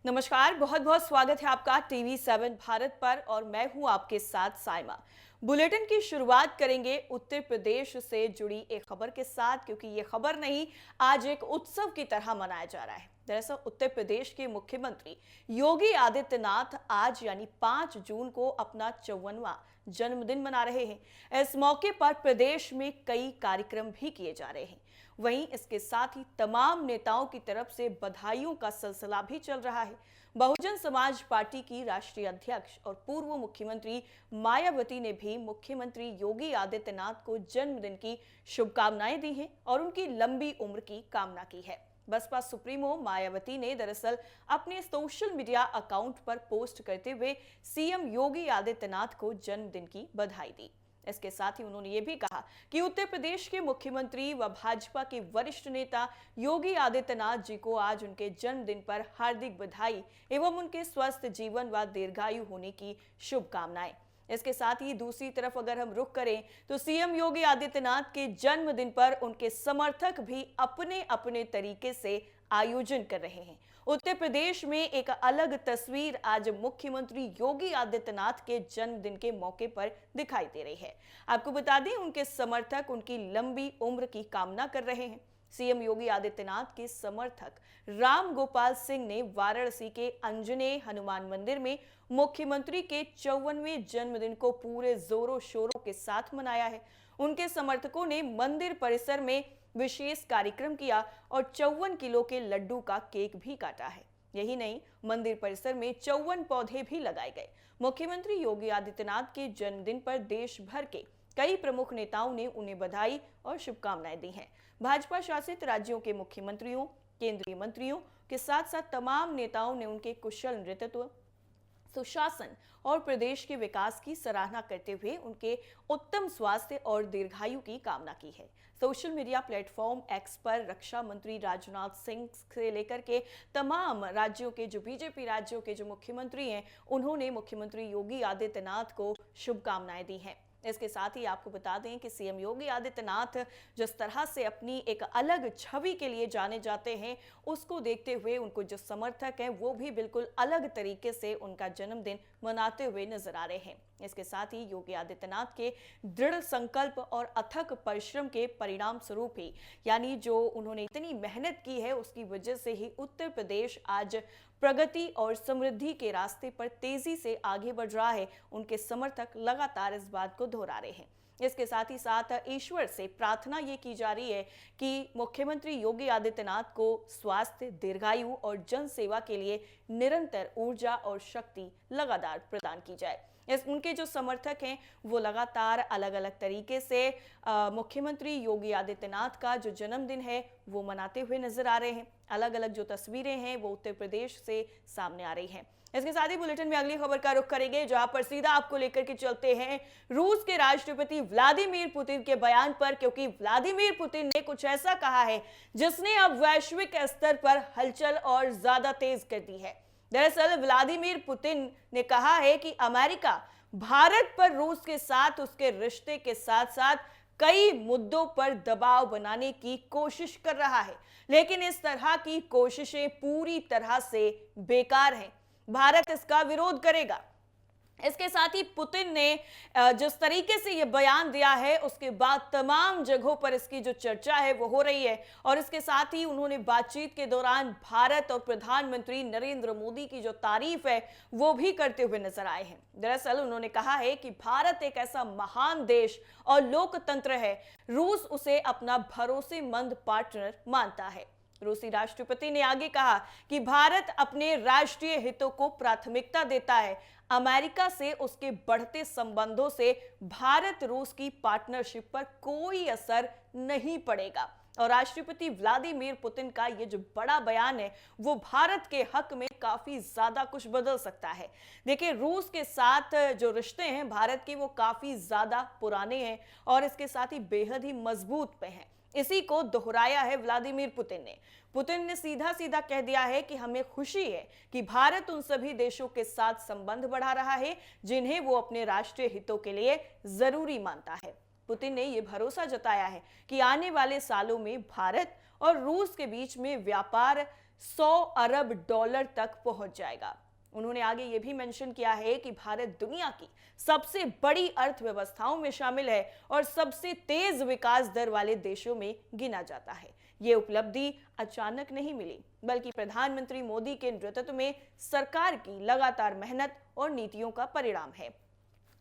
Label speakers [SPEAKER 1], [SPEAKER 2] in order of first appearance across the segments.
[SPEAKER 1] नमस्कार, बहुत बहुत स्वागत है आपका टीवी 7 भारत पर और मैं हूं आपके साथ साइमा। बुलेटिन की शुरुआत करेंगे उत्तर प्रदेश से जुड़ी एक खबर के साथ, क्योंकि ये खबर नहीं, आज एक उत्सव की तरह मनाया जा रहा है। दरअसल उत्तर प्रदेश के मुख्यमंत्री योगी आदित्यनाथ आज यानी 5 जून को अपना 54वां जन्मदिन मना रहे हैं। इस मौके पर प्रदेश में कई कार्यक्रम भी किए जा रहे हैं। वहीं इसके साथ ही तमाम नेताओं की तरफ से बधाइयों का सिलसिला भी चल रहा है। बहुजन समाज पार्टी की राष्ट्रीय अध्यक्ष और पूर्व मुख्यमंत्री मायावती ने भी मुख्यमंत्री योगी आदित्यनाथ को जन्मदिन की शुभकामनाएं दी हैं और उनकी लंबी उम्र की कामना की है। बसपा सुप्रीमो मायावती ने दरअसल अपने सोशल मीडिया अकाउंट पर पोस्ट करते हुए सीएम योगी आदित्यनाथ को जन्मदिन की बधाई दी। इसके साथ ही उन्होंने ये भी कहा कि उत्तर प्रदेश के मुख्यमंत्री व भाजपा के वरिष्ठ नेता योगी आदित्यनाथ जी को आज उनके जन्मदिन पर हार्दिक बधाई एवं उनके स्वस्थ जीवन व दीर्घायु होने की शुभकामनाएं। इसके साथ ही दूसरी तरफ अगर हम रुख करें तो सीएम योगी आदित्यनाथ के जन्मदिन पर उनके समर्थक भी अपने अपने तरीके से आयोजन कर रहे हैं। उत्तर प्रदेश में एक अलग तस्वीर आज मुख्यमंत्री योगी आदित्यनाथ के जन्मदिन के मौके पर दिखाई दे रही है। आपको बता दें, उनके समर्थक उनकी लंबी उम्र की कामना कर रहे हैं। सीएम योगी आदित्यनाथ के समर्थक राम गोपाल सिंह ने वाराणसी के अंजनेय हनुमान मंदिर में मुख्यमंत्री के 54वें जन्मदिन को पूरे जोरों शोरों के साथ मनाया है। उनके समर्थकों ने मंदिर परिसर में विशेष कार्यक्रम किया और 54 किलो के लड्डू का केक भी काटा है। यही नहीं, मंदिर परिसर में 54 पौधे भी लगाए गए। मुख्यमंत्री योगी आदित्यनाथ के जन्मदिन पर देश भर के कई प्रमुख नेताओं ने उन्हें बधाई और शुभकामनाएं दी हैं। भाजपा शासित राज्यों के मुख्यमंत्रियों, केंद्रीय मंत्रियों के साथ साथ तमाम नेताओं ने उनके कुशल नेतृत्व, सुशासन और प्रदेश के विकास की सराहना करते हुए उनके उत्तम स्वास्थ्य और दीर्घायु की कामना की है। सोशल मीडिया प्लेटफॉर्म एक्स पर रक्षा मंत्री राजनाथ सिंह से लेकर के तमाम राज्यों के जो बीजेपी राज्यों के जो मुख्यमंत्री हैं, उन्होंने मुख्यमंत्री योगी आदित्यनाथ को शुभकामनाएं दी हैं। इसके साथ ही आपको बता दें कि सीएम योगी आदित्यनाथ जिस तरह से अपनी एक अलग छवि के लिए जाने जाते हैं, उसको देखते हुए उनको जो समर्थक हैं वो भी बिल्कुल अलग तरीके से उनका जन्मदिन मनाते हुए नजर आ रहे हैं। इसके साथ ही योगी आदित्यनाथ के दृढ़ संकल्प और अथक परिश्रम के परिणाम स्वरूप ही, यानी जो उन्होंने इतनी मेहनत की है उसकी वजह से ही उत्तर प्रदेश आज प्रगति और समृद्धि के रास्ते पर तेजी से आगे बढ़ रहा है। उनके समर्थक लगातार इस बात को दोहरा रहे हैं। इसके साथ ही साथ ईश्वर से प्रार्थना ये की जा रही है कि मुख्यमंत्री योगी आदित्यनाथ को स्वास्थ्य, दीर्घायु और जन सेवा के लिए निरंतर ऊर्जा और शक्ति लगातार प्रदान की जाए। उनके जो समर्थक हैं वो लगातार अलग अलग तरीके से मुख्यमंत्री योगी आदित्यनाथ का जो जन्मदिन है वो मनाते हुए नजर आ रहे हैं। अलग अलग जो तस्वीरें हैं वो उत्तर प्रदेश से सामने आ रही हैं। इसके साथ ही बुलेटिन में अगली खबर का रुख करेंगे, जहां पर सीधा आपको लेकर के चलते हैं रूस के राष्ट्रपति व्लादिमीर पुतिन के बयान पर, क्योंकि व्लादिमीर पुतिन ने कुछ ऐसा कहा है जिसने अब वैश्विक स्तर पर हलचल और ज्यादा तेज कर दी है। दरअसल व्लादिमीर पुतिन ने कहा है कि अमेरिका भारत पर रूस के साथ उसके रिश्ते के साथ साथ कई मुद्दों पर दबाव बनाने की कोशिश कर रहा है, लेकिन इस तरह की कोशिशें पूरी तरह से बेकार हैं। भारत इसका विरोध करेगा। इसके साथ ही पुतिन ने जिस तरीके से यह बयान दिया है उसके बाद तमाम जगहों पर इसकी जो चर्चा है वो हो रही है। और इसके साथ ही उन्होंने बातचीत के दौरान भारत और प्रधानमंत्री नरेंद्र मोदी की जो तारीफ है वो भी करते हुए नजर आए हैं। दरअसल उन्होंने कहा है कि भारत एक ऐसा महान देश और लोकतंत्र है, रूस उसे अपना भरोसेमंद पार्टनर मानता है। रूसी राष्ट्रपति ने आगे कहा कि भारत अपने राष्ट्रीय हितों को प्राथमिकता देता है। अमेरिका से उसके बढ़ते संबंधों से भारत रूस की पार्टनरशिप पर कोई असर नहीं पड़ेगा। और राष्ट्रपति व्लादिमीर पुतिन का ये जो बड़ा बयान है वो भारत के हक में काफी ज्यादा कुछ बदल सकता है। देखिए, रूस के साथ जो रिश्ते हैं भारत के वो काफी ज्यादा पुराने हैं और इसके साथ ही बेहद ही मजबूत पे हैं। इसी को दोहराया है व्लादिमीर पुतिन ने सीधा सीधा कह दिया है कि हमें खुशी है कि भारत उन सभी देशों के साथ संबंध बढ़ा रहा है जिन्हें वो अपने राष्ट्रीय हितों के लिए जरूरी मानता है। पुतिन ने यह भरोसा जताया है कि आने वाले सालों में भारत और रूस के बीच में व्यापार 100 अरब डॉलर तक पहुंच जाएगा। उन्होंने आगे यह भी मेंशन किया है कि भारत दुनिया की सबसे बड़ी अर्थव्यवस्थाओं में शामिल है और सबसे तेज विकास दर वाले देशों में गिना जाता है। ये उपलब्धि अचानक नहीं मिली, बल्कि प्रधानमंत्री मोदी के नेतृत्व में सरकार की लगातार मेहनत और नीतियों का परिणाम है।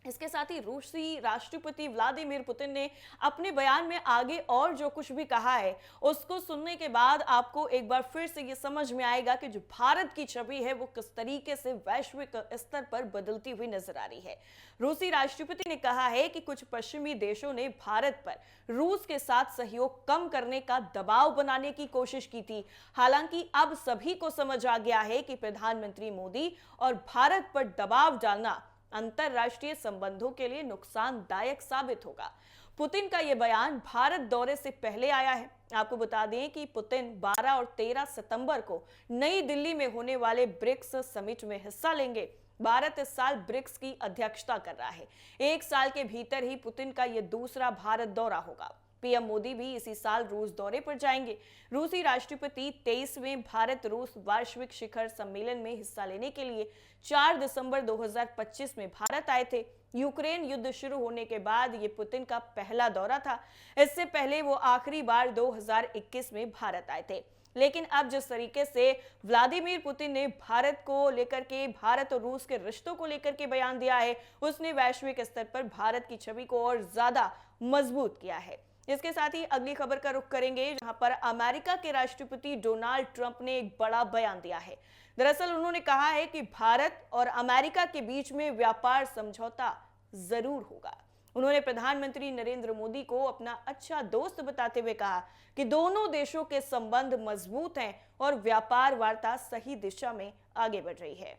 [SPEAKER 1] इसके साथ ही रूसी राष्ट्रपति व्लादिमीर पुतिन ने अपने बयान में आगे और जो कुछ भी कहा है, उसको सुनने के बाद आपको एक बार फिर से ये समझ में आएगा कि जो भारत की छवि है वो किस तरीके से वैश्विक स्तर पर बदलती हुई नजर आ रही है। रूसी राष्ट्रपति ने कहा है कि कुछ पश्चिमी देशों ने भारत पर रूस के साथ सहयोग कम करने का दबाव बनाने की कोशिश की थी। हालांकि अब सभी को समझ आ गया है कि प्रधानमंत्री मोदी और भारत पर दबाव डालना अंतरराष्ट्रीय संबंधों के लिए नुकसानदायक साबित होगा। पुतिन का यह बयान भारत दौरे से पहले आया है। आपको बता दें कि पुतिन 12 और 13 सितंबर को नई दिल्ली में होने वाले ब्रिक्स समिट में हिस्सा लेंगे। भारत इस साल ब्रिक्स की अध्यक्षता कर रहा है। एक साल के भीतर ही पुतिन का यह दूसरा भारत दौरा होगा। पीएम मोदी भी इसी साल रूस दौरे पर जाएंगे। रूसी राष्ट्रपति 23वें भारत रूस वार्षिक शिखर सम्मेलन में हिस्सा लेने के लिए 4 दिसंबर 2025 में भारत आए थे। यूक्रेन युद्ध शुरू होने के बाद ये पुतिन का पहला दौरा था। इससे पहले वो आखिरी बार 2021 में भारत आए थे। लेकिन अब जिस तरीके से व्लादिमीर पुतिन ने भारत को लेकर के, भारत और रूस के रिश्तों को लेकर के बयान दिया है, उसने वैश्विक स्तर पर भारत की छवि को और ज्यादा मजबूत किया है। इसके साथ ही अगली खबर का रुख करेंगे, जहां पर अमेरिका के राष्ट्रपति डोनाल्ड ट्रंप ने एक बड़ा बयान दिया है। दरअसल उन्होंने कहा है कि भारत और अमेरिका के बीच में व्यापार समझौता जरूर होगा। उन्होंने प्रधानमंत्री नरेंद्र मोदी को अपना अच्छा दोस्त बताते हुए कहा कि दोनों देशों के संबंध मजबूत हैं और व्यापार वार्ता सही दिशा में आगे बढ़ रही है।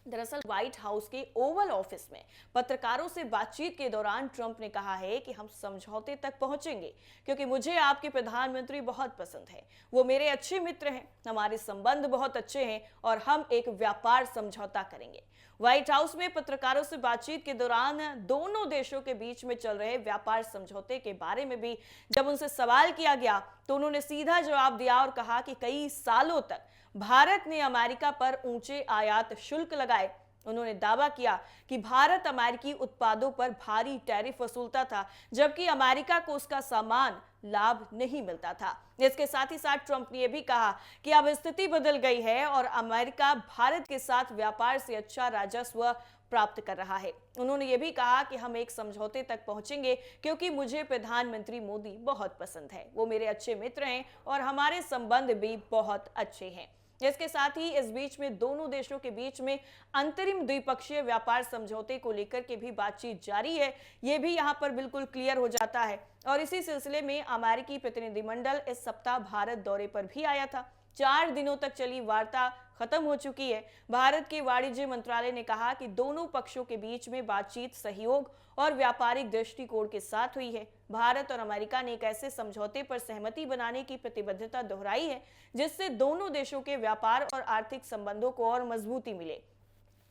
[SPEAKER 1] दरअसल व्हाइट हाउस के ओवल ऑफिस में पत्रकारों से बातचीत के दौरान ट्रंप ने कहा है कि हम समझौते तक पहुंचेंगे, क्योंकि मुझे आपके प्रधानमंत्री बहुत पसंद है। वो मेरे अच्छे मित्र हैं, हमारे संबंध बहुत अच्छे हैं और हम एक व्यापार समझौता करेंगे। व्हाइट हाउस में पत्रकारों से बातचीत के दौरान दोनों देशों के बीच में चल रहे व्यापार समझौते के बारे में भी जब उनसे सवाल किया गया, तो उन्होंने सीधा जवाब दिया और कहा कि कई सालों तक भारत ने अमेरिका पर ऊंचे आयात शुल्क लगाए। उन्होंने दावा किया कि भारत अमेरिकी उत्पादों पर भारी टैरिफ वसूलता था, जबकि अमेरिका को उसका सामान लाभ नहीं मिलता था। इसके साथ ही साथ ट्रंप ने यह भी कहा कि अब स्थिति बदल गई है और अमेरिका भारत के साथ व्यापार से अच्छा राजस्व प्राप्त कर रहा है। उन्होंने ये भी कहा कि हम एक समझौते तक पहुंचेंगे, क्योंकि मुझे प्रधानमंत्री मोदी बहुत पसंद है। वो मेरे अच्छे मित्र हैं और हमारे संबंध भी बहुत अच्छे हैं। इसके साथ ही इस बीच में दोनों देशों के बीच में अंतरिम द्विपक्षीय व्यापार समझौते को लेकर के भी बातचीत जारी है। ये भी यहाँ पर बिल्कुल क्लियर हो जाता है। और इसी सिलसिले में अमेरिकी प्रतिनिधिमंडल इस सप्ताह भारत दौरे पर भी आया था। 4 दिनों तक चली वार्ता खत्म हो चुकी है। भारत के वाणिज्य मंत्रालय ने कहा कि दोनों पक्षों के बीच में बातचीत सहयोग और व्यापारिक दृष्टिकोण के साथ हुई है। भारत और अमेरिका ने एक ऐसे समझौते पर सहमति बनाने की प्रतिबद्धता दोहराई है, जिससे दोनों देशों के व्यापार और आर्थिक संबंधों को और मजबूती मिले।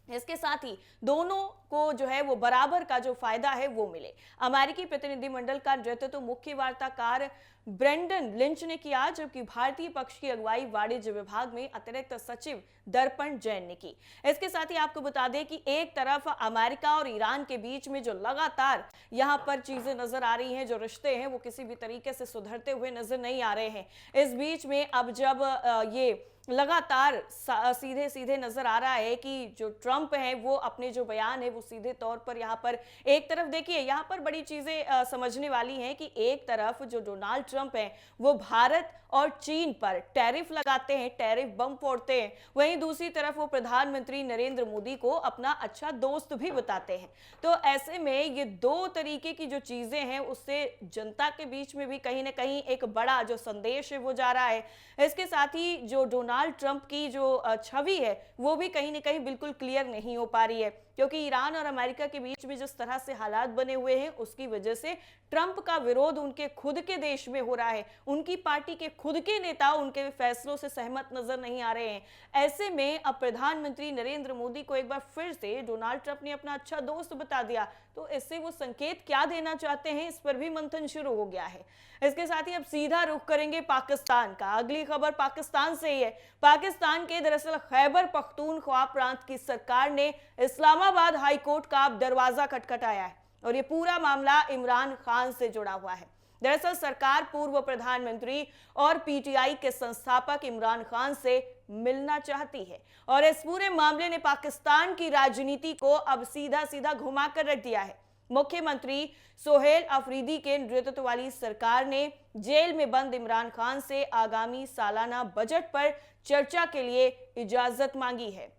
[SPEAKER 1] इसके साथ ही दोनों को जो है वो बराबर का जो फायदा है वो मिले। अमेरिकी प्रतिनिधिमंडल का नेतृत्व मुख्य वार्ताकार ब्रेंडन लिंच ने किया, जबकि भारतीय पक्ष की अगुवाई वाणिज्य विभाग में अतिरिक्त सचिव दर्पण जैन ने की। इसके साथ ही आपको बता दें कि एक तरफ अमेरिका और ईरान के बीच में जो लगातार यहां पर चीजें नजर आ रही हैं, जो रिश्ते हैं वो किसी भी तरीके से सुधरते हुए नजर नहीं आ रहे हैं। इस बीच में अब जब ये लगातार सीधे सीधे नजर आ रहा है कि जो ट्रंप है वो अपने जो बयान है वो सीधे तौर पर यहाँ पर एक तरफ देखिए, यहाँ पर बड़ी चीजें समझने वाली हैं कि एक तरफ जो डोनाल्ड ट्रंप है वो भारत और चीन पर टैरिफ लगाते हैं, टैरिफ बम फोड़ते हैं। वहीं दूसरी तरफ वो प्रधानमंत्री नरेंद्र मोदी को अपना अच्छा दोस्त भी बताते हैं। तो ऐसे में ये दो तरीके की जो चीजें हैं उससे जनता के बीच में भी कहीं ना कहीं एक बड़ा जो संदेश है वो जा रहा है। इसके साथ ही जो डोनाल्ड ट्रंप की जो छवि है वो भी कहीं ना कहीं बिल्कुल क्लियर नहीं हो पा रही है, क्योंकि ईरान और अमेरिका के बीच में जिस तरह से हालात बने हुए हैं उसकी वजह से ट्रंप का विरोध उनके खुद के देश में हो रहा है। उनकी पार्टी के खुद के नेता उनके फैसलों से सहमत नजर नहीं आ रहे हैं। ऐसे में अब प्रधानमंत्री नरेंद्र मोदी को एक बार फिर से डोनाल्ड ट्रंप ने अपना अच्छा दोस्त बता दिया, तो इससे वो संकेत क्या देना चाहते हैं इस पर भी मंथन शुरू हो गया है। इसके साथ ही अब सीधा रुख करेंगे पाकिस्तान का। अगली खबर पाकिस्तान से ही है, पाकिस्तान के दरअसल खैबर पख्तूनख्वा प्रांत की सरकार ने इस्लामाबाद हाई कोर्ट का अब दरवाजा खटखटाया है और ये पूरा मामला इमरान खान से जुड़ा हुआ है। दरअसल सरकार पूर्व प्रधानमंत्री और पीटीआई के संस्थापक इमरान खान से मिलना चाहती है और इस पूरे मामले ने पाकिस्तान की राजनीति को अब सीधा सीधा घुमाकर रख दिया है। मुख्यमंत्री सोहेल अफरीदी के नेतृत्व वाली सरकार ने जेल में बंद इमरान खान से आगामी सालाना बजट पर चर्चा के लिए इजाजत मांगी है।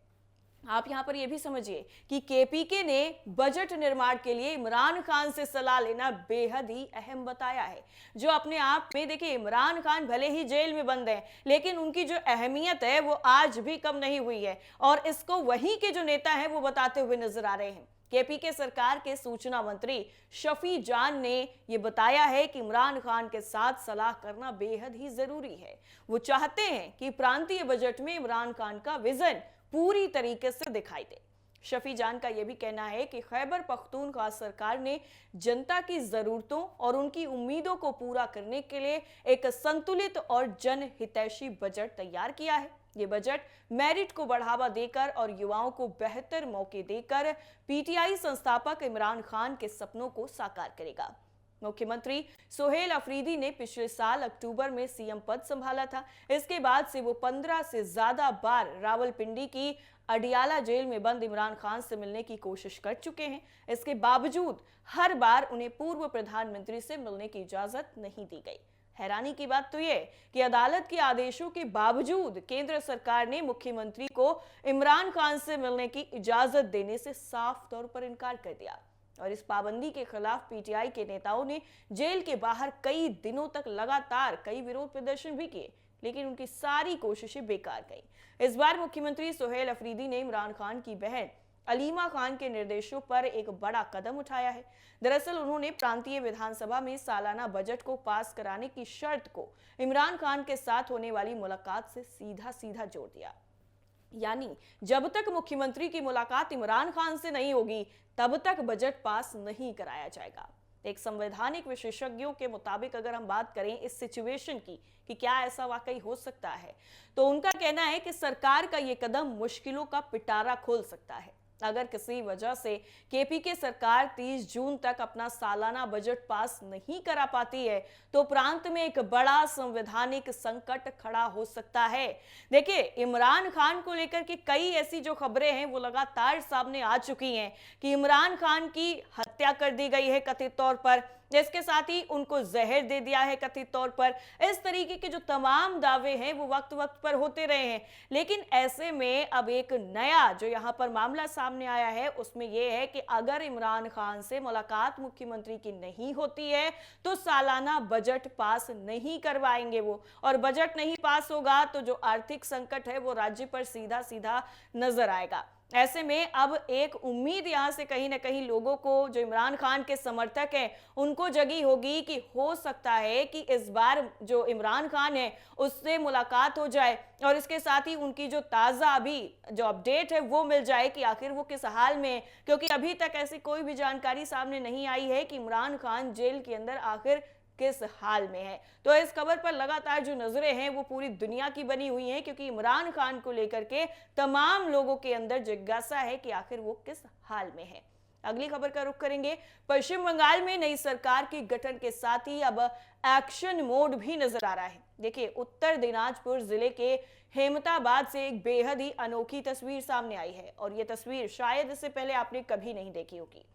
[SPEAKER 1] आप यहां पर यह भी समझिए कि केपीके ने बजट निर्माण के लिए इमरान खान से सलाह लेना बेहद ही अहम बताया है, जो अपने आप में देखिए इमरान खान भले ही जेल में बंद हैं, लेकिन उनकी जो अहमियत है वो आज भी कम नहीं हुई है और इसको वहीं के जो नेता हैं वो बताते हुए नजर आ रहे हैं। केपीके सरकार के सूचना मंत्री शफी जान ने यह बताया है कि इमरान खान के साथ सलाह करना बेहद ही जरूरी है। वो चाहते हैं कि प्रांतीय बजट में इमरान खान का विजन पूरी तरीके से दिखाई दे। शफी जान का यह भी कहना है कि खैबर पख्तूनख्वा सरकार ने जनता की जरूरतों और उनकी उम्मीदों को पूरा करने के लिए एक संतुलित और जनहितैषी बजट तैयार किया है। ये बजट मेरिट को बढ़ावा देकर और युवाओं को बेहतर मौके देकर पीटीआई संस्थापक इमरान खान के सपनों को साकार करेगा। मुख्यमंत्री सोहेल अफरीदी ने पिछले साल अक्टूबर में सीएम पद संभाला था। इसके बाद से वो 15 से ज्यादा बार रावलपिंडी की अडियाला जेल में बंद इमरान खान से मिलने की कोशिश कर चुके हैं। इसके बावजूद हर बार उन्हें पूर्व प्रधानमंत्री से मिलने की इजाजत नहीं दी गई। हैरानी की बात तो यह कि अदालत के आदेशों के बावजूद केंद्र सरकार ने मुख्यमंत्री को इमरान खान से मिलने की इजाजत देने से साफ तौर पर इनकार कर दिया और इस पाबंदी के खिलाफ पीटीआई के नेताओं ने जेल के बाहर कई दिनों तक लगातार कई विरोध प्रदर्शन भी किए, लेकिन उनकी सारी कोशिशें बेकार गईं। इस बार मुख्यमंत्री सोहेल अफरीदी ने इमरान खान की बहन अलीमा खान के निर्देशों पर एक बड़ा कदम उठाया है। दरअसल उन्होंने प्रांतीय विधानसभा में सालाना बजट को पास कराने की शर्त को इमरान खान के साथ होने वाली मुलाकात से सीधा सीधा जोड़ दिया। यानी जब तक मुख्यमंत्री की मुलाकात इमरान खान से नहीं होगी तब तक बजट पास नहीं कराया जाएगा। एक संवैधानिक विशेषज्ञों के मुताबिक अगर हम बात करें इस सिचुएशन की कि क्या ऐसा वाकई हो सकता है, तो उनका कहना है कि सरकार का यह कदम मुश्किलों का पिटारा खोल सकता है। अगर किसी वजह से केपीके सरकार 30 जून तक अपना सालाना बजट पास नहीं करा पाती है तो प्रांत में एक बड़ा संवैधानिक संकट खड़ा हो सकता है। देखिए, इमरान खान को लेकर के कई ऐसी जो खबरें हैं वो लगातार सामने आ चुकी हैं कि इमरान खान की हत्या कर दी गई है कथित तौर पर, जिसके साथ ही उनको जहर दे दिया है कथित तौर पर। इस तरीके के जो तमाम दावे हैं वो वक्त वक्त पर होते रहे हैं, लेकिन ऐसे में अब एक नया जो यहाँ पर मामला सामने आया है उसमें यह है कि अगर इमरान खान से मुलाकात मुख्यमंत्री की नहीं होती है तो सालाना बजट पास नहीं करवाएंगे वो, और बजट नहीं पास होगा तो जो आर्थिक संकट है वो राज्य पर सीधा सीधा नजर आएगा। ऐसे में अब एक उम्मीद यहां से कहीं ना कहीं लोगों को जो इमरान खान के समर्थक हैं उनको जगी होगी कि हो सकता है कि इस बार जो इमरान खान है उससे मुलाकात हो जाए और इसके साथ ही उनकी जो ताज़ा अभी जो अपडेट है वो मिल जाए कि आखिर वो किस हाल में है, क्योंकि अभी तक ऐसी कोई भी जानकारी सामने नहीं आई है कि इमरान खान जेल के अंदर आखिर किस हाल में है। तो इस खबर पर लगातार जो नजरें हैं वो पूरी दुनिया की बनी हुई हैं, क्योंकि इमरान खान को लेकर के तमाम लोगों के अंदर जिज्ञासा है कि आखिर वो किस हाल में है। अगली खबर का रुख करेंगे। पश्चिम बंगाल में नई सरकार के गठन के साथ ही अब एक्शन मोड भी नजर आ रहा है। देखिए, उत्तर दिनाजपुर जिले के हेमताबाद से एक बेहद ही अनोखी तस्वीर सामने आई है और ये तस्वीर शायद इससे पहले आपने कभी नहीं देखी होगी।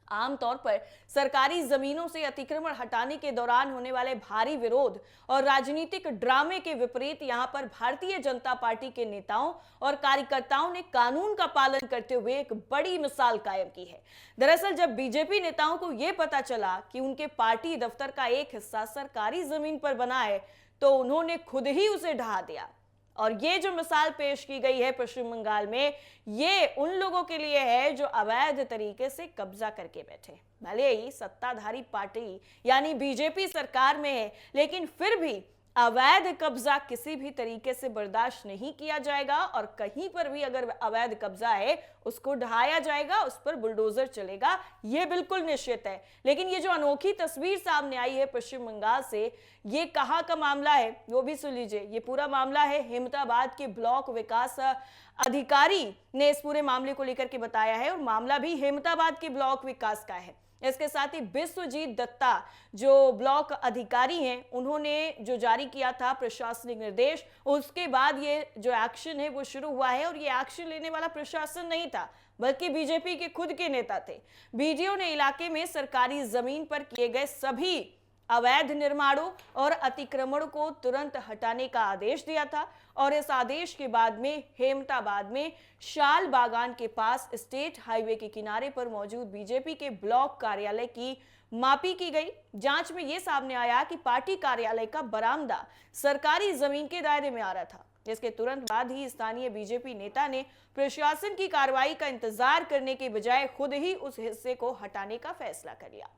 [SPEAKER 1] आमतौर पर सरकारी जमीनों से अतिक्रमण हटाने के दौरान होने वाले भारी विरोध और राजनीतिक ड्रामे के विपरीत यहां पर भारतीय जनता पार्टी के नेताओं और कार्यकर्ताओं ने कानून का पालन करते हुए एक बड़ी मिसाल कायम की है। दरअसल जब बीजेपी नेताओं को यह पता चला कि उनके पार्टी दफ्तर का एक हिस्सा सरकारी जमीन पर बना है तो उन्होंने खुद ही उसे ढहा दिया। और ये जो मिसाल पेश की गई है पश्चिम बंगाल में, ये उन लोगों के लिए है जो अवैध तरीके से कब्जा करके बैठे। भले ही सत्ताधारी पार्टी यानी बीजेपी सरकार में है, लेकिन फिर भी अवैध कब्जा किसी भी तरीके से बर्दाश्त नहीं किया जाएगा और कहीं पर भी अगर अवैध कब्जा है उसको ढहाया जाएगा, उस पर बुलडोजर चलेगा, यह बिल्कुल निश्चित है। लेकिन ये जो अनोखी तस्वीर सामने आई है पश्चिम बंगाल से, ये कहां का मामला है वो भी सुन लीजिए। ये पूरा मामला है हेमताबाद के ब्लॉक विकास अधिकारी ने इस पूरे मामले को लेकर के बताया है, और मामला भी हेमताबाद के ब्लॉक विकास का है। इसके साथ ही विश्वजीत दत्ता जो ब्लॉक अधिकारी हैं, उन्होंने जो जारी किया था प्रशासनिक निर्देश, उसके बाद ये जो एक्शन है वो शुरू हुआ है। और ये एक्शन लेने वाला प्रशासन नहीं था बल्कि बीजेपी के खुद के नेता थे। बीडीओ ने इलाके में सरकारी जमीन पर किए गए सभी अवैध निर्माणों और अतिक्रमण को तुरंत हटाने का आदेश दिया था। और इस आदेश के बाद में हेमताबाद में शाल बागान के पास स्टेट हाईवे के किनारे पर मौजूद बीजेपी के ब्लॉक कार्यालय की मापी की गई। जांच में यह सामने आया कि पार्टी कार्यालय का बरामदा सरकारी जमीन के दायरे में आ रहा था। इसके तुरंत बाद ही स्थानीय बीजेपी नेता ने प्रशासन की कार्रवाई का इंतजार करने के बजाय खुद ही उस हिस्से को हटाने का फैसला कर लिया।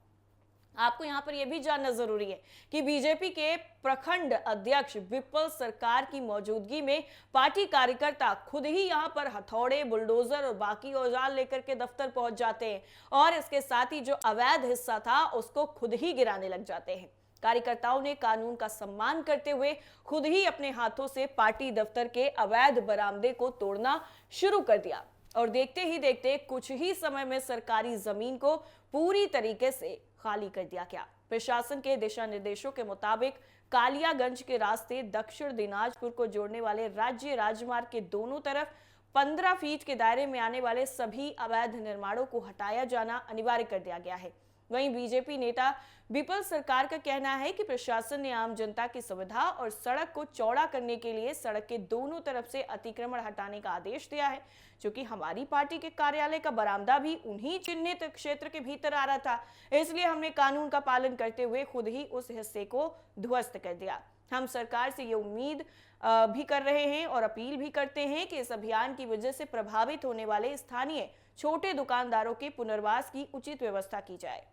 [SPEAKER 1] आपको यहां पर यह भी जानना जरूरी है कि बीजेपी के प्रखंड अध्यक्ष विपुल सरकार की मौजूदगी में पार्टी कार्यकर्ता खुद ही यहां पर हथौड़े, बुलडोजर और बाकी औजार लेकर के दफ्तर पहुंच जाते हैं, और इसके साथ ही जो अवैध हिस्सा था उसको खुद ही गिराने लग जाते हैं। कार्यकर्ताओं ने कानून का सम्मान करते हुए खुद ही अपने हाथों से पार्टी दफ्तर के अवैध बरामदे को तोड़ना शुरू कर दिया, और देखते ही देखते कुछ ही समय में सरकारी जमीन को पूरी तरीके से खाली कर दिया गया। प्रशासन के दिशा निर्देशों के मुताबिक कालियागंज के रास्ते दक्षिण दिनाजपुर को जोड़ने वाले राज्य राजमार्ग के दोनों तरफ 15 फीट के दायरे में आने वाले सभी अवैध निर्माणों को हटाया जाना अनिवार्य कर दिया गया है। वहीं बीजेपी नेता विपुल सरकार का कहना है कि प्रशासन ने आम जनता की सुविधा और सड़क को चौड़ा करने के लिए सड़क के दोनों तरफ से अतिक्रमण हटाने का आदेश दिया है, जो कि हमारी पार्टी के कार्यालय का बरामदा भी उन्हीं चिन्हित क्षेत्र के भीतर आ रहा था। इसलिए हमने कानून का पालन करते हुए खुद ही उस हिस्से को ध्वस्त कर दिया। हम सरकार से ये उम्मीद भी कर रहे हैं और अपील भी करते हैं कि इस अभियान की वजह से प्रभावित होने वाले स्थानीय छोटे दुकानदारों के पुनर्वास की उचित व्यवस्था की जाए।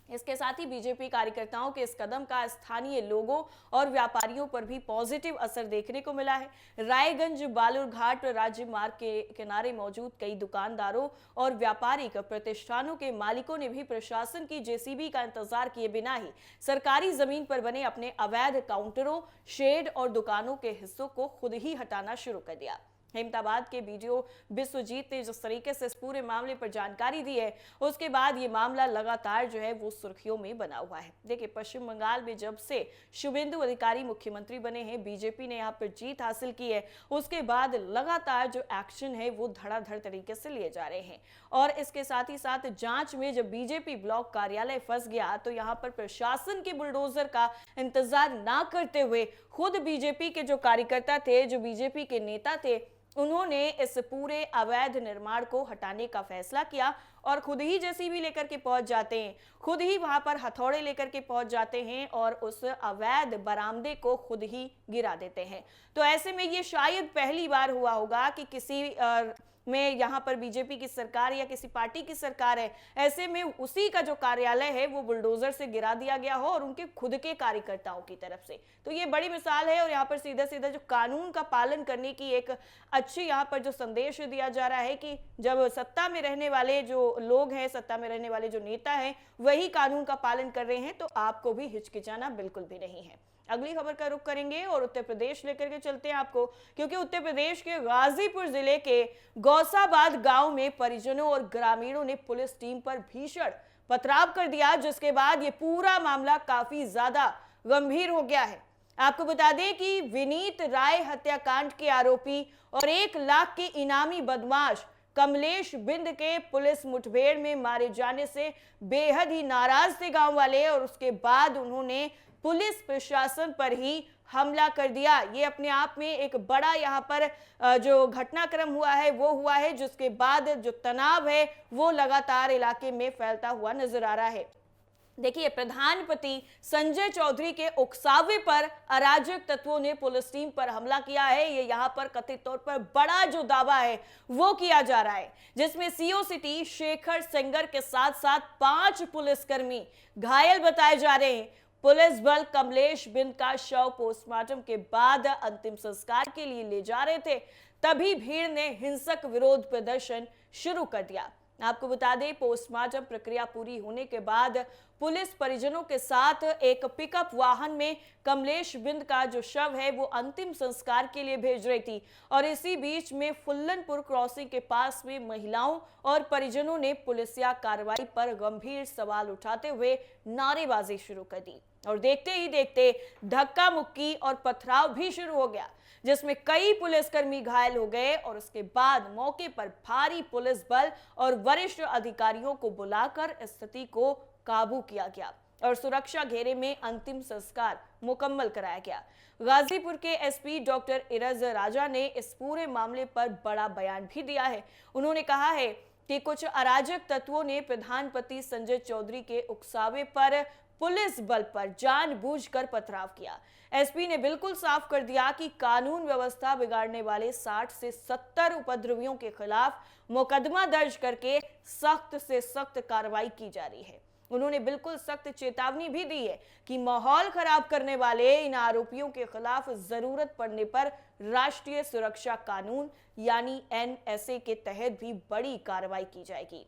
[SPEAKER 1] इसके साथ ही बीजेपी कार्यकर्ताओं के इस कदम का स्थानीय लोगों और व्यापारियों पर भी पॉजिटिव असर देखने को मिला है। रायगंज बालूरघाट राज्य मार्ग के किनारे मौजूद कई दुकानदारों और व्यापारिक प्रतिष्ठानों के मालिकों ने भी प्रशासन की जेसीबी का इंतजार किए बिना ही सरकारी जमीन पर बने अपने अवैध काउंटरों, शेड और दुकानों के हिस्सों को खुद ही हटाना शुरू कर दिया। हेमताबाद के बीडीओ विश्वजीत ने जिस तरीके से इस पूरे मामले पर जानकारी दी है, उसके बाद ये मामला लगातार जो है वो सुर्खियों में बना हुआ है। देखिए, पश्चिम बंगाल में जब से शुभेंदु अधिकारी मुख्यमंत्री बने हैं, बीजेपी ने यहाँ पर जीत हासिल की है, उसके बाद लगातार जो एक्शन है वो धड़ाधड़ तरीके से लिए जा रहे हैं। और इसके साथ ही साथ जांच में जब बीजेपी ब्लॉक कार्यालय फंस गया तो यहाँ पर प्रशासन के बुलडोजर का इंतजार ना करते हुए खुद बीजेपी के जो कार्यकर्ता थे, जो बीजेपी के नेता थे, उन्होंने इस पूरे अवैध निर्माण को हटाने का फैसला किया और खुद ही जेसीबी लेकर के पहुंच जाते हैं, खुद ही वहां पर हथौड़े लेकर के पहुंच जाते हैं और उस अवैध बरामदे को खुद ही गिरा देते हैं। तो ऐसे में ये शायद पहली बार हुआ होगा कि किसी में यहाँ पर बीजेपी की सरकार या किसी पार्टी की सरकार है, ऐसे में उसी का जो कार्यालय है वो बुलडोजर से गिरा दिया गया हो और उनके खुद के कार्यकर्ताओं की तरफ से। तो ये बड़ी मिसाल है और यहाँ पर सीधा सीधा जो कानून का पालन करने की एक अच्छी यहाँ पर जो संदेश दिया जा रहा है कि जब सत्ता में रहने वाले जो लोग हैं, सत्ता में रहने वाले जो नेता हैं, वही कानून का पालन कर रहे हैं तो आपको भी हिचकिचाना बिल्कुल भी नहीं है। अगली खबर का रुख करेंगे और उत्तर प्रदेश लेकर के चलते हैं आपको, क्योंकि उत्तर प्रदेश के गाजीपुर जिले के गौसाबाद गांव में परिजनों और ग्रामीणों ने पुलिस टीम पर भीषण पथराव कर दिया, जिसके बाद ये पूरा मामला काफी ज्यादा गंभीर हो गया है। आपको बता दें कि विनीत राय हत्याकांड के आरोपी और 1 लाख के इनामी बदमाश कमलेश बिंद के पुलिस मुठभेड़ में मारे जाने से बेहद ही नाराज थे गांव वाले, और उसके बाद उन्होंने पुलिस प्रशासन पर ही हमला कर दिया। ये अपने आप में एक बड़ा यहाँ पर जो घटनाक्रम हुआ है वो हुआ है, जिसके बाद जो तनाव है वो लगातार इलाके में फैलता हुआ नजर आ रहा है। देखिए, प्रधानपति संजय चौधरी के उकसावे पर अराजक तत्वों ने पुलिस टीम पर हमला किया है। ये यहाँ पर कथित तौर पर बड़ा जो दावा है वो किया जा रहा है, जिसमें सीओ सिटी शेखर सेंगर के साथ साथ 5 पुलिसकर्मी घायल बताए जा रहे हैं। पुलिस बल कमलेश बिंद का शव पोस्टमार्टम के बाद अंतिम संस्कार के लिए ले जा रहे थे, तभी भीड़ ने हिंसक विरोध प्रदर्शन शुरू कर दिया। आपको बता दें, पोस्टमार्टम प्रक्रिया पूरी होने के बाद पुलिस परिजनों के साथ एक पिकअप वाहन में कमलेश बिंद का जो शव है वो अंतिम संस्कार के लिए भेज रही थी और इसी बीच में फुल्लनपुर क्रॉसिंग के पास में महिलाओं और परिजनों ने पुलिसिया कार्रवाई पर गंभीर सवाल उठाते हुए नारेबाजी शुरू कर दी और देखते ही देखते धक्का मुक्की और पथराव भी शुरू हो गया, जिसमें कई पुलिसकर्मी घायल हो गए और उसके बाद मौके पर भारी पुलिस बल और वरिष्ठ अधिकारियों को बुलाकर स्थिति को काबू किया गया और सुरक्षा घेरे में अंतिम संस्कार मुकम्मल कराया गया। गाजीपुर के एसपी डॉक्टर इरज राजा ने इस पूरे मामले पर बड़ा बयान भी दिया है। उन्होंने कहा है कि कुछ अराजक तत्वों ने प्रधानपति संजय चौधरी के उकसावे पर पुलिस बल पर जानबूझकर पथराव किया। एसपी ने बिल्कुल साफ कर दिया कि कानून व्यवस्था बिगाड़ने वाले 60 से 70 उपद्रवियों के खिलाफ मुकदमा दर्ज करके सख्त से सख्त कार्रवाई की जा रही है। उन्होंने बिल्कुल सख्त चेतावनी भी दी है कि माहौल खराब करने वाले इन आरोपियों के खिलाफ जरूरत पड़ने पर राष्ट्रीय सुरक्षा कानून यानी एनएसए के तहत भी बड़ी कार्रवाई की जाएगी।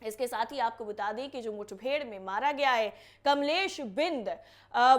[SPEAKER 1] इसके साथ ही आपको बता दें कि जो मुठभेड़ में मारा गया है कमलेश बिंद,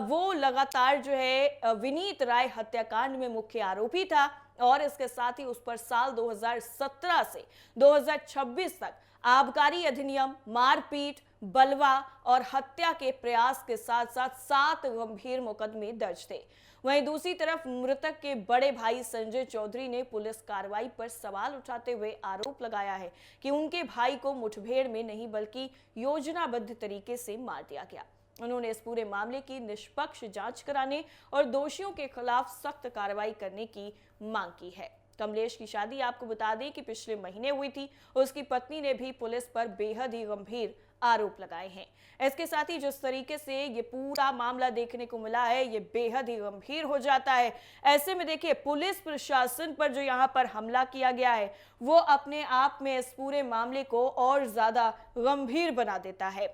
[SPEAKER 1] वो लगातार जो है विनीत राय हत्याकांड में मुख्य आरोपी था और इसके साथ ही उस पर साल 2017 से 2026 तक आबकारी अधिनियम, मारपीट, बलवा और हत्या के प्रयास के साथ साथ 7 गंभीर मुकदमे दर्ज थे। वहीं दूसरी तरफ मृतक के बड़े भाई संजय चौधरी ने पुलिस कार्रवाई पर सवाल उठाते हुए आरोप लगाया है कि उनके भाई को मुठभेड़ में नहीं बल्कि योजनाबद्ध तरीके से मार दिया गया। उन्होंने इस पूरे मामले की निष्पक्ष जांच कराने और दोषियों के खिलाफ सख्त कार्रवाई करने की मांग की है। कमलेश की शादी आपको बता दें कि पिछले महीने हुई थी। उसकी पत्नी ने भी पुलिस पर बेहद ही गंभीर आरोप लगाए हैं। इसके साथ ही जिस तरीके से ये पूरा मामला देखने को मिला है, ये बेहद ही गंभीर हो जाता है। ऐसे में देखिए, पुलिस प्रशासन पर जो यहाँ पर हमला किया गया है वो अपने आप में इस पूरे मामले को और ज्यादा गंभीर बना देता है।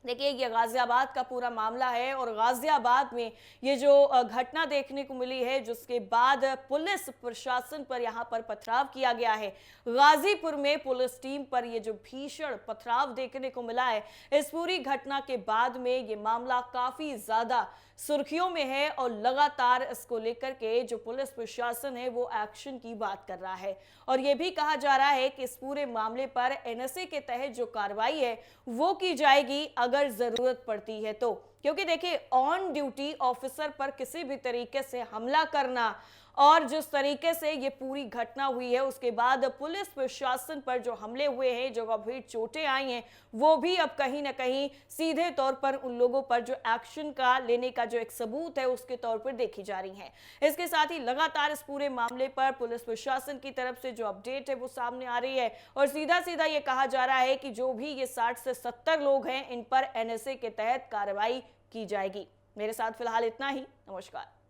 [SPEAKER 1] देखिए, ये गाजियाबाद का पूरा मामला है और गाजियाबाद में ये जो घटना देखने को मिली है, जिसके बाद पुलिस प्रशासन पर यहाँ पर पथराव किया गया है। गाजीपुर में पुलिस टीम पर ये जो भीषण पथराव देखने को मिला है, इस पूरी घटना के बाद में ये मामला काफी ज्यादा सुर्खियों में है और लगातार इसको लेकर के जो पुलिस प्रशासन है वो एक्शन की बात कर रहा है और ये भी कहा जा रहा है कि इस पूरे मामले पर एनएसए के तहत जो कार्रवाई है वो की जाएगी अगर जरूरत पड़ती है तो, क्योंकि देखिए, ऑन ड्यूटी ऑफिसर पर किसी भी तरीके से हमला करना और जिस तरीके से ये पूरी घटना हुई है उसके बाद पुलिस प्रशासन पर जो हमले हुए हैं, जो गंभीर चोटें आई हैं, वो भी अब कहीं ना कहीं सीधे तौर पर उन लोगों पर जो एक्शन का लेने का जो एक सबूत है उसके तौर पर देखी जा रही हैं। इसके साथ ही लगातार इस पूरे मामले पर पुलिस प्रशासन की तरफ से जो अपडेट है वो सामने आ रही है और सीधा सीधा ये कहा जा रहा है कि जो भी ये 60 से 70 लोग हैं इन पर एनएसए के तहत कार्रवाई की जाएगी। मेरे साथ फिलहाल इतना ही। नमस्कार।